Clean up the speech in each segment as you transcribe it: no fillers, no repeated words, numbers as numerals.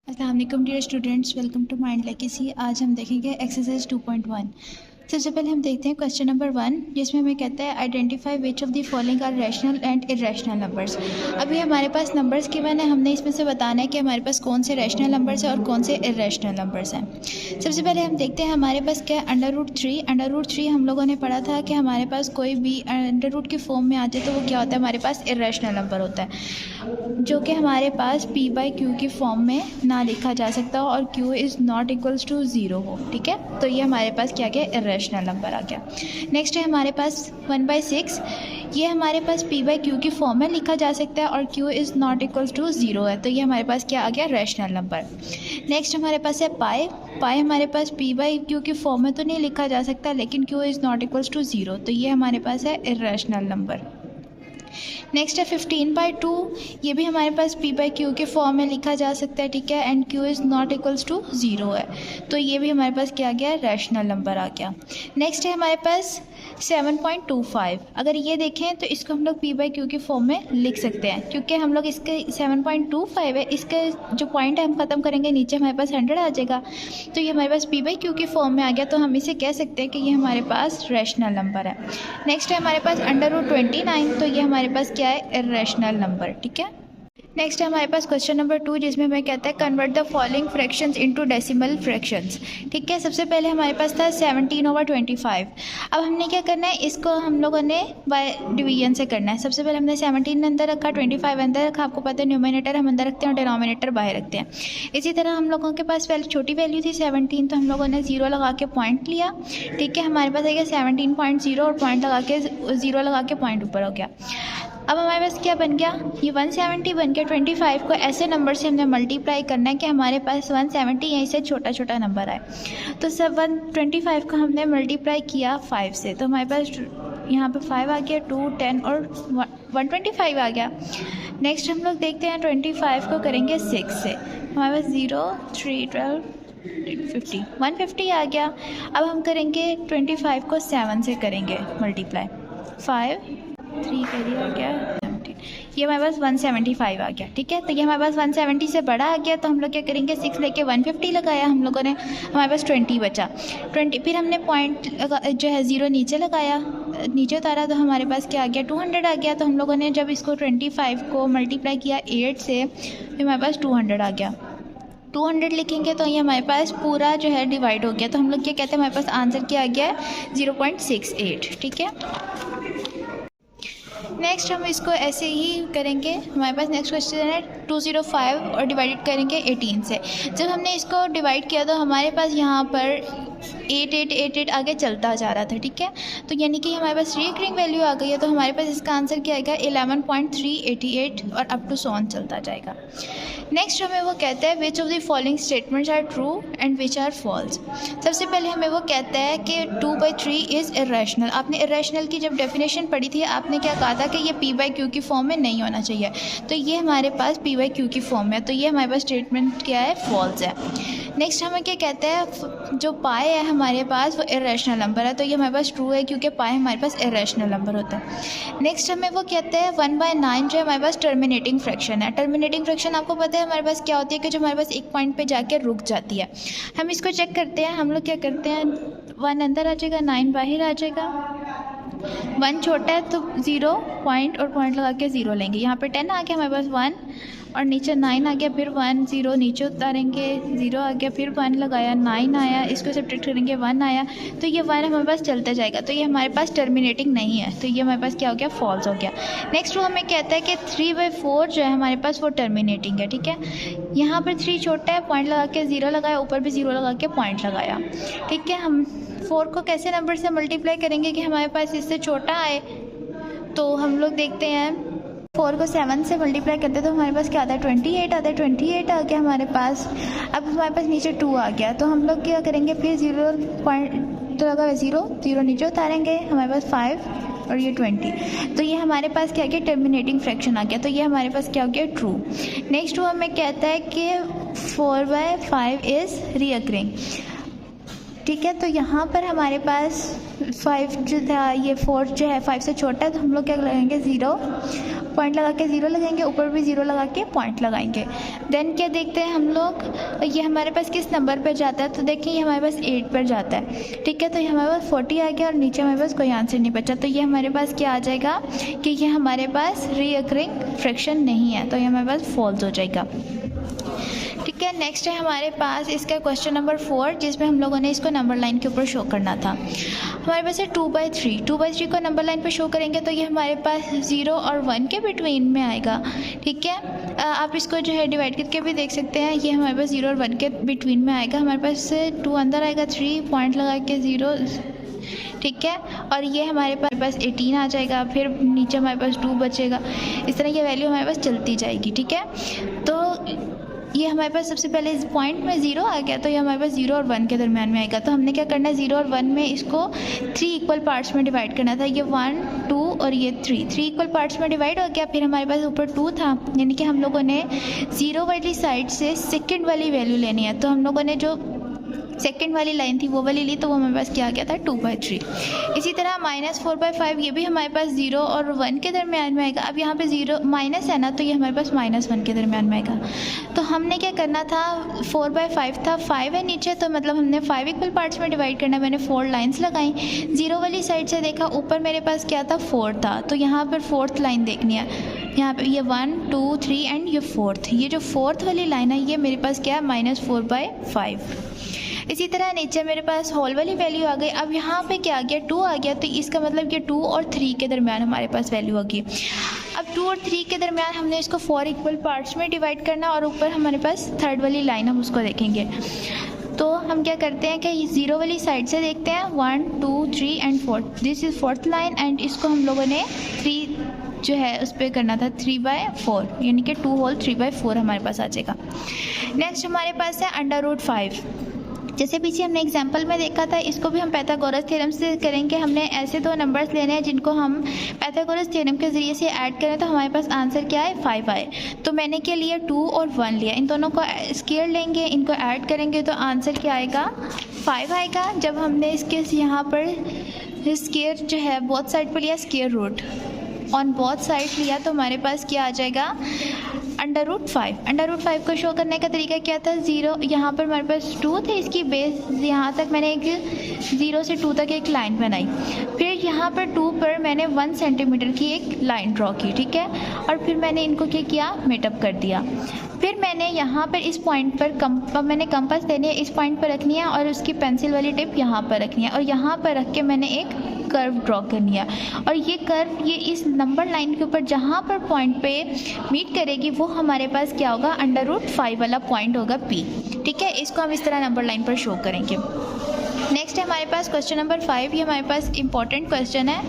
अस्सलाम वालेकुम dear students, welcome to Mind Legacy. आज हम देखेंगे एक्सरसाइज 2.1। सबसे पहले हम देखते हैं क्वेश्चन नंबर 1, जिसमें हमें कहता है identify which of the following are rational and irrational numbers. अभी हमारे पास नंबर्स गिवन है, हमने इसमें से बताना है कि हमारे पास कौन से रैशनल नंबर्स हैं और कौन से इरेशनल नंबर्स हैं। सबसे पहले हम देखते हैं हमारे पास क्या है, अंडर रूट थ्री हम लोगों ने पढ़ा था कि हमारे पास कोई भी अंडर रूट की फॉर्म में आ जाए तो वो क्या होता है, हमारे पास इरेशनल नंबर होता है, जो कि हमारे पास p बाई क्यू की फॉर्म में ना लिखा जा सकता हो और q is not equals to zero हो। ठीक है, तो ये हमारे पास क्या गया, इरेशनल नंबर आ गया। नेक्स्ट है हमारे पास 1/6, ये हमारे पास p बाई क्यू की फॉर्म में लिखा जा सकता है और q is not equals to zero है, तो ये हमारे पास क्या आ गया, रैशनल नंबर। नेक्स्ट हमारे पास है पाई हमारे पास p बाई क्यू की फॉर्म में तो नहीं लिखा जा सकता, लेकिन q is not equals to zero, तो ये हमारे पास है इरेशनल नंबर। नेक्स्ट है 15/2, ये भी हमारे पास p बाई क्यू के फॉर्म में लिखा जा सकता है। ठीक है, and q is not equals to zero है, तो ये भी हमारे पास क्या आ गया, रैशनल नंबर आ गया। नेक्स्ट है हमारे पास 7.25, अगर ये देखें तो इसको हम लोग p बाई क्यू की फॉर्म में लिख सकते हैं, क्योंकि हम लोग इसके 7.25 है, इसके जो पॉइंट है हम ख़त्म करेंगे, नीचे हमारे पास 100 आ जाएगा, तो ये हमारे पास p बाई क्यू की फॉर्म में आ गया, तो हम इसे कह सकते हैं कि ये हमारे पास रैशनल नंबर है। नेक्स्ट है हमारे पास अंडर रूट 29, तो ये हमारे पास क्या है, इरेशनल नंबर। ठीक है, नेक्स्ट है हमारे पास क्वेश्चन नंबर 2, जिसमें हमें कहता है convert the following fractions into decimal fractions. ठीक है, सबसे पहले हमारे पास था 17/25। अब हमने क्या करना है, इसको हम लोगों ने बाय डिवीजन से करना है। सबसे पहले हमने 17 अंदर रखा, 25 अंदर रखा, आपको पता है न्यूमिनेटर हम अंदर रखते हैं और डिनोमिनेटर बाहर रखते हैं। इसी तरह हम लोगों के पास पहले छोटी वैल्यू थी 17, तो हम लोगों ने 0 लगा के पॉइंट लिया। ठीक है, हमारे पास है 17.0 और पॉइंट लगा के 0 लगा के पॉइंट ऊपर हो गया। अब हमारे पास क्या बन गया, ये 170 बन गया। 25 को ऐसे नंबर से हमने मल्टीप्लाई करना है कि हमारे पास 170 यहीं से छोटा छोटा नंबर आए, तो सब 125 को हमने मल्टीप्लाई किया 5 से, तो हमारे पास यहाँ पे 5 आ गया, 2, 10 और 125 आ गया। नेक्स्ट हम लोग देखते हैं 25 को करेंगे 6 से, हमारे पास 0, 3, 12, 50, 150 आ गया। अब हम करेंगे 25 को 7 से करेंगे मल्टीप्लाई, 5, 3 का दिया गया 17, ये हमारे पास 175 आ गया। ठीक है, तो ये हमारे पास 170 से बड़ा आ गया, तो हम लोग क्या करेंगे, 6 लेके 150 लगाया हम लोगों ने, हमारे पास 20 बचा। 20 फिर हमने पॉइंट जो है 0 नीचे लगाया, नीचे उतारा, तो हमारे पास क्या आ गया, 200 आ गया। तो हम लोगों ने जब इसको 25 को मल्टीप्लाई किया 8 से, फिर हमारे पास 200 आ गया। 200 लिखेंगे तो ये हमारे पास पूरा जो है डिवाइड हो गया, तो हम लोग क्या कहते हैं, हमारे पास आंसर क्या आ गया है, 0.68। ठीक है, नेक्स्ट हम इसको ऐसे ही करेंगे। हमारे पास नेक्स्ट क्वेश्चन है 205 और डिवाइडेड करेंगे 18 से। जब हमने इसको डिवाइड किया तो हमारे पास यहाँ पर 8888 आगे चलता जा रहा था। ठीक है, तो यानी कि हमारे पास रिकरिंग वैल्यू आ गई है, तो हमारे पास इसका आंसर क्या आएगा, 11.388 और अप टू सो ऑन चलता जाएगा। नेक्स्ट हमें वो कहता है which of the following statements are true and which are false. सबसे पहले हमें वो कहता है कि 2/3 इज़ इरेशनल। आपने इरेशनल की जब डेफिनेशन पढ़ी थी, आपने क्या कहा था कि ये p बाई क्यू की फॉर्म में नहीं होना चाहिए, तो ये हमारे पास p बाई क्यू की फॉर्म में है, तो ये हमारे पास स्टेटमेंट क्या है, फॉल्स है। नेक्स्ट हमें क्या कहता है, जो पाई है हमारे पास वो इरेशनल नंबर है, तो ये हमारे पास ट्रू है, क्योंकि पाई हमारे पास इरेशनल नंबर होता है। नेक्स्ट हमें वो कहता है 1/9 जो हमारे पास टर्मिनेटिंग फ्रैक्शन है। टर्मिनेटिंग फ्रैक्शन आपको पता है हमारे पास क्या होती है, कि जो हमारे पास एक पॉइंट पे जाके रुक जाती है। हम इसको चेक करते हैं, हम लोग क्या करते हैं, 1 अंदर आ जाएगा, 9 बाहर आ जाएगा, 1 छोटा है तो 0 पॉइंट और पॉइंट लगा के 0 लेंगे, यहाँ पे 10 आ गया हमारे पास 1 और नीचे 9 आ गया, फिर 1 0 नीचे उतारेंगे, 0 आ गया, फिर 1 लगाया, 9 आया, इसको सब्ट्रैक्ट करेंगे 1 आया, तो ये 1 हमारे पास चलता जाएगा, तो ये हमारे पास टर्मिनेटिंग नहीं है, तो ये हमारे पास क्या हो गया, फॉल्स हो गया। नेक्स्ट वो हमें कहता है कि 3/4 जो है हमारे पास वो टर्मिनेटिंग है। ठीक है, यहाँ पर 3 छोटा है, पॉइंट लगा के 0 लगाया, ऊपर भी 0 लगा के पॉइंट लगाया। ठीक है, हम 4 को कैसे नंबर से मल्टीप्लाई करेंगे कि हमारे पास इससे छोटा आए, तो हम लोग देखते हैं 4 को 7 से मल्टीप्लाई करते हैं तो हमारे पास क्या आता है, 28 आता है, 28 आ गया हमारे पास। अब हमारे पास नीचे 2 आ गया, तो हम लोग क्या करेंगे, फिर 0 पॉइंट तो लगा 0 नीचे उतारेंगे, हमारे पास 5 और ये 20, तो ये हमारे पास क्या गया, टर्मिनेटिंग फ्रैक्शन आ गया, तो ये हमारे पास क्या हो गया, ट्रू। नेक्स्ट वो हमें कहता है कि 4/5 इज़ रीअकरिंग। ठीक है, तो यहाँ पर हमारे पास 5 जो था, ये 4 जो है 5 से छोटा है, तो हम लोग क्या करेंगे, 0 पॉइंट लगा के 0 लगाएंगे, ऊपर भी 0 लगा के पॉइंट लगाएंगे। देन क्या देखते हैं हम लोग, ये हमारे पास किस नंबर पर जाता है, तो देखिए ये हमारे पास 8 पर जाता है, ठीक है। तो ये हमारे पास 40 आ गया और नीचे हमारे पास कोई आंसर नहीं बचा, तो ये हमारे पास क्या आ जाएगा कि ये हमारे पास रीअकरिंग फ्रैक्शन नहीं है, तो ये हमारे पास फॉल्स हो जाएगा, ठीक है। नेक्स्ट है हमारे पास इसका क्वेश्चन नंबर 4, जिसमें हम लोगों ने इसको नंबर लाइन के ऊपर शो करना था। हमारे पास है 2/3 को नंबर लाइन पे शो करेंगे तो ये हमारे पास 0 और 1 के बिटवीन में आएगा, ठीक है। आप इसको जो है डिवाइड करके भी देख सकते हैं, ये हमारे पास 0 और 1 के बिटवीन में आएगा। हमारे पास 2 अंदर आएगा, 3 पॉइंट लगा के 0, ठीक है। और ये हमारे पास 18 आ जाएगा, फिर नीचे हमारे पास 2 बचेगा, इस तरह की वैल्यू हमारे पास चलती जाएगी, ठीक है। तो ये हमारे पास सबसे पहले इस पॉइंट में 0 आ गया, तो ये हमारे पास 0 और 1 के दरमियान में आएगा। तो हमने क्या करना है, 0 और 1 में इसको 3 इक्वल पार्ट्स में डिवाइड करना था। ये 1, 2 और ये 3 इक्वल पार्ट्स में डिवाइड हो गया। फिर हमारे पास ऊपर 2 था, यानी कि हम लोगों ने 0 वाली साइड से सेकेंड वाली वैल्यू लेनी है। तो हम लोगों ने जो सेकेंड वाली लाइन थी वो वाली ली, तो वो हमारे पास क्या आ गया था, 2/3। इसी तरह -4/5 ये भी हमारे पास 0 और 1 के दरमियान में आएगा। अब यहाँ पे 0 माइनस है ना, तो ये हमारे पास -1 के दरमियान में आएगा। तो हमने क्या करना था, 4/5 था, 5 है नीचे, तो मतलब हमने 5 इक्वल पार्ट्स में डिवाइड करना। मैंने 4 लाइन्स लगाई, 0 वाली साइड से देखा, ऊपर मेरे पास क्या था, 4 था, तो यहाँ पर 4th लाइन देखनी है। यहाँ पे ये 1, 2, 3 एंड ये 4th, ये जो 4th वाली लाइन है ये मेरे पास क्या है, -4/5। इसी तरह नीचे मेरे पास होल वाली वैल्यू आ गई। अब यहाँ पे क्या आ गया, 2 आ गया, तो इसका मतलब कि 2 और 3 के दरमियान हमारे पास वैल्यू आ गई। अब 2 और 3 के दरमियान हमने इसको 4 इक्वल पार्ट्स में डिवाइड करना, और ऊपर हमारे पास 3rd वाली लाइन हम उसको देखेंगे। तो हम क्या करते हैं कि 0 वाली साइड से देखते हैं, 1, 2, 3 and 4, this is 4th line, and इसको हम लोगों ने 3 जो है उस पर करना था 3/4, यानी कि 2 होल 3/4 हमारे पास आ जाएगा। नेक्स्ट हमारे पास है √5। जैसे पीछे हमने एग्जाम्पल में देखा था, इसको भी हम पाइथागोरस थ्योरम से करेंगे। हमने ऐसे 2 नंबर्स लेने हैं जिनको हम पाइथागोरस थ्योरम के ज़रिए से ऐड करें, तो हमारे पास आंसर क्या है, 5 आए। तो मैंने क्या लिया, 2 और 1 लिया, इन दोनों को स्क्वायर लेंगे, इनको ऐड करेंगे तो आंसर क्या आएगा, 5 आएगा। जब हमने इसके यहाँ पर स्क्वायर जो है बोथ साइड पर लिया, square root on both side लिया, तो हमारे पास क्या आ जाएगा, √5। √5 को शो करने का तरीका क्या था, 0 यहाँ पर हमारे पास 2 थे, इसकी बेस यहाँ तक मैंने एक 0 से 2 तक एक लाइन बनाई, फिर यहाँ पर 2 पर मैंने 1 सेंटीमीटर की एक लाइन ड्रॉ की, ठीक है। और फिर मैंने इनको क्या किया, मेटअप कर दिया। फिर मैंने यहाँ पर इस पॉइंट पर मैंने कंपास लेनी है, इस पॉइंट पर रखनी है, और उसकी पेंसिल वाली टिप यहाँ पर रखनी है, और यहाँ पर रख के मैंने एक कर्व ड्रॉ करनी है। और ये कर्व ये इस नंबर लाइन के ऊपर जहाँ पर पॉइंट पे मीट करेगी वो हमारे पास क्या होगा, √5 वाला पॉइंट होगा P, ठीक है। इसको हम इस तरह नंबर लाइन पर शो करेंगे। नेक्स्ट है हमारे पास क्वेश्चन नंबर 5। ये हमारे पास इंपॉर्टेंट क्वेश्चन है।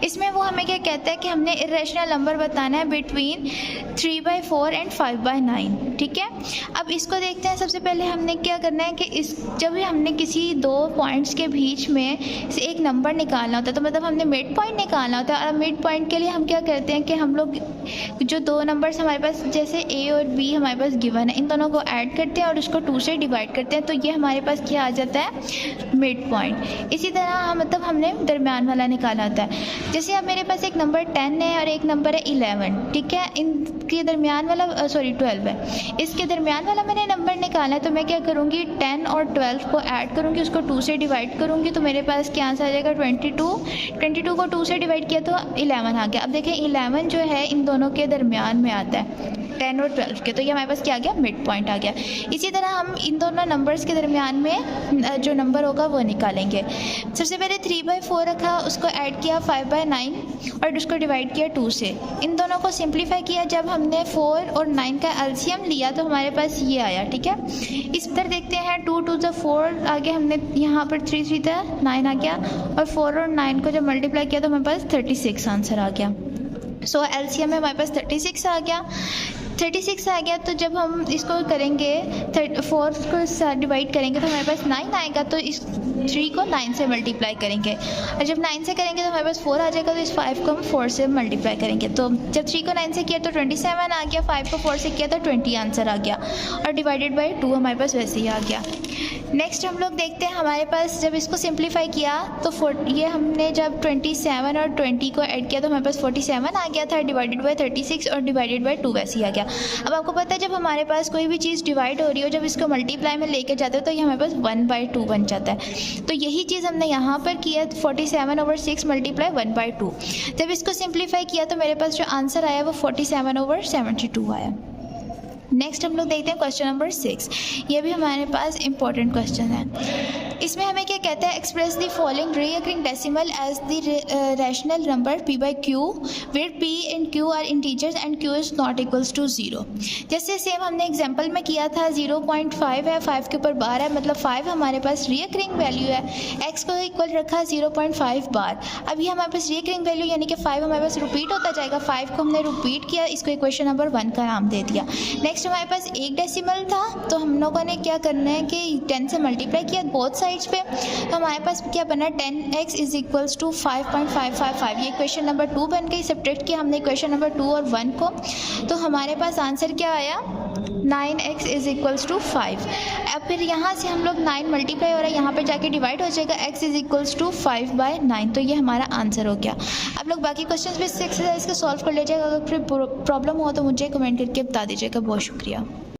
इसमें वो हमें क्या कहता है कि हमने इरेशनल नंबर बताना है बिटवीन 3/4 एंड 5/9, ठीक है। अब इसको देखते हैं। सबसे पहले हमने क्या करना है कि जब भी हमने किसी 2 पॉइंट्स के बीच में से एक नंबर निकालना होता है, तो मतलब हमने मिड पॉइंट निकालना होता है। और मिड पॉइंट के लिए हम क्या करते हैं कि हम लोग जो 2 नंबर्स हमारे पास जैसे A और B हमारे पास गिवन है, इन दोनों को ऐड करते हैं और उसको 2 से डिवाइड करते हैं, तो ये हमारे पास क्या आ जाता है, मिड पॉइंट। इसी तरह मतलब हमने दरमियान वाला निकाला होता है। जैसे अब मेरे पास एक नंबर 10 है और एक नंबर है 11, ठीक है। इनके दरमियान वाला 12 है, इसके दरमियान वाला मैंने नंबर निकाला है, तो मैं क्या करूँगी, 10 और 12 को ऐड करूँगी, उसको 2 से डिवाइड करूँगी, तो मेरे पास क्या आंसर आ जाएगा, 22 को 2 से डिवाइड किया तो 11 आ गया। अब देखें 11 जो है इन दोनों के दरमियान में आता है, 10 और 12 के, तो ये हमारे पास क्या आ गया, मिड पॉइंट आ गया। इसी तरह हम इन दोनों नंबर्स के दरमियान में जो नंबर होगा वो निकालेंगे। सबसे पहले 3/4 रखा, उसको ऐड किया 5/9 और उसको डिवाइड किया 2 से। इन दोनों को सिंप्लीफाई किया, जब हमने 4 और 9 का एलसीएम लिया तो हमारे पास ये आया, ठीक है। इस पर देखते हैं, 2 2 × 4 आगे, हमने यहाँ पर 3 3 × 9 आ गया, और 4 और 9 को जब मल्टीप्लाई किया तो हमारे पास 36 आंसर आ गया। सो एलसीएम में हमारे पास 36 आ गया। 36 आ गया, तो जब हम इसको करेंगे 4 को डिवाइड करेंगे तो हमारे पास 9 आएगा, तो इस 3 को 9 से मल्टीप्लाई करेंगे, और जब 9 से करेंगे तो हमारे पास 4 आ जाएगा, तो इस 5 को हम 4 से मल्टीप्लाई करेंगे। तो जब 3 को 9 से किया तो 27 आ गया, 5 को 4 से किया तो 20 आंसर आ गया, और डिवाइडेड बाई 2 हमारे पास वैसे ही आ गया। नेक्स्ट हम लोग देखते हैं हमारे पास जब इसको सिंप्लीफाई किया तो ये हमने जब 27 और 20 को ऐड किया तो हमारे पास 47 आ गया था डिवाइडेड बाय 36 और डिवाइडेड बाय 2 वैसे ही आ गया। अब आपको पता है जब हमारे पास कोई भी चीज़ डिवाइड हो रही हो, जब इसको मल्टीप्लाई में लेके जाते हो तो ये हमारे पास 1/2 बन जाता है। तो यही चीज़ हमने यहाँ पर किया 47/6 मल्टीप्लाई 1/2। जब इसको सिंप्लीफाई किया तो मेरे पास जो आंसर आया वो 47/72 आया। नेक्स्ट हम लोग देखते हैं क्वेश्चन नंबर 6। ये भी हमारे पास इंपॉर्टेंट क्वेश्चन है। इसमें हमें क्या कहता है, express the following recurring decimal as the rational number p by q where p and q are integers and q is not equals to 0। जैसे सेम हमने एग्जांपल में किया था 0.5 है, 5 के ऊपर बार है, मतलब 5 हमारे पास रीअकरिंग वैल्यू है, x को इक्वल रखा 0.5 बार। अभी हमारे पास रीअकरिंग वैल्यू यानी कि 5 हमारे पास रिपीट होता जाएगा। 5 को हमने रिपीट किया, इसको इक्वेशन नंबर 1 का नाम दे दिया। नेक्स्ट हमारे पास एक डेसिमल था तो हम लोगों ने क्या करना है कि 10 से मल्टीप्लाई किया बोथ साइड्स पे, तो हमारे पास क्या बना 10x इज इक्वल्स टू 5.555। ये क्वेश्चन नंबर 2 बन गई। सब्ट्रैक्ट किया हमने क्वेश्चन नंबर 2 और 1 को, तो हमारे पास आंसर क्या आया 9x इज इक्वल्स टू 5। अब फिर यहाँ से हम लोग 9 मल्टीप्लाई हो रहा है, यहाँ पर जाके डिवाइड हो जाएगा, x इज इक्वल्स टू 5/9। तो ये हमारा आंसर हो गया। आप लोग बाकी क्वेश्चन भी इस एक्सरसाइज को सॉल्व कर लीजिएगा। अगर फिर प्रॉब्लम हो तो मुझे कमेंट करके बता दीजिएगा। बहुत शुक्रिया।